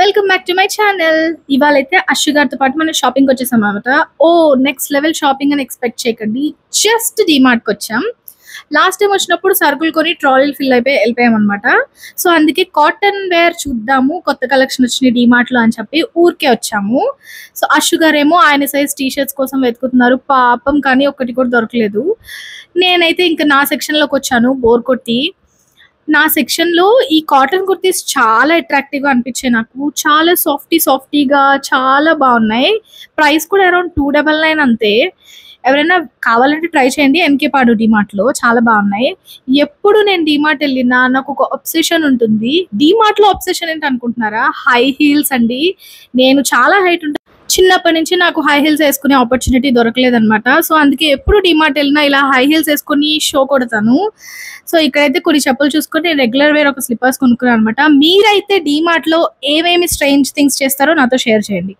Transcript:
Welcome back to my channel. ఇవాళైతే అశ్వి గారితో పాటు మనం షాపింగ్కి వచ్చేసాం అనమాట. నెక్స్ట్ లెవెల్ షాపింగ్ అని ఎక్స్పెక్ట్ చేయకండి. జస్ట్ డీమార్ట్కి వచ్చాం. లాస్ట్ టైం వచ్చినప్పుడు సరుకులు కొని ట్రాలీలు ఫిల్ అయిపోయి వెళ్ళిపోయాం అనమాట. సో అందుకే కాటన్ వేర్ చూద్దాము, కొత్త కలెక్షన్ వచ్చినాయి డీమార్ట్లో అని చెప్పి ఊరికే వచ్చాము. సో అశ్వి గారేమో ఆయన సైజ్ టీషర్ట్స్ కోసం వెతుకుతున్నారు పాపం, కానీ ఒక్కటి కూడా దొరకలేదు. నేనైతే ఇంకా నా సెక్షన్లోకి వచ్చాను బోర్ కొట్టి. నా సెక్షన్‌లో ఈ కాటన్ కుర్తీస్ చాలా అట్రాక్టివ్‌గా అనిపించాయి నాకు. చాలా సాఫ్టీగా చాలా బాగున్నాయి. ప్రైస్ కూడా అరౌండ్ 299 అంతే. ఎవరైనా కావాలంటే ట్రై చేయండి. ఎన్‌కే పాడు డీమార్ట్‌లో చాలా బాగున్నాయి. ఎప్పుడు నేను డీమార్ట్ వెళ్ళినా నాకు ఒక అబ్సెషన్ ఉంటుంది. డీమార్ట్‌లో అబ్సెషన్ ఏంటి అనుకుంటున్నారా? హై హీల్స్ అండి. నేను చాలా హైట్ ఉంటాను. చిన్నప్పటి నుంచి నాకు హై హీల్స్ వేసుకునే ఆపర్చునిటీ దొరకలేదనమాట. సో అందుకే ఎప్పుడు డీమార్ట్ వెళ్ళినా ఇలా హై హీల్స్ వేసుకొని షో కొడతాను. సో ఇక్కడైతే కొన్ని చెప్పులు చూసుకొని నేను రెగ్యులర్ వేర్ ఒక స్లిప్పర్స్ కొనుక్కున్నాను అనమాట. మీరైతే డీమార్ట్లో ఏమేమి స్ట్రేంజ్ థింగ్స్ చేస్తారో నాతో షేర్ చేయండి.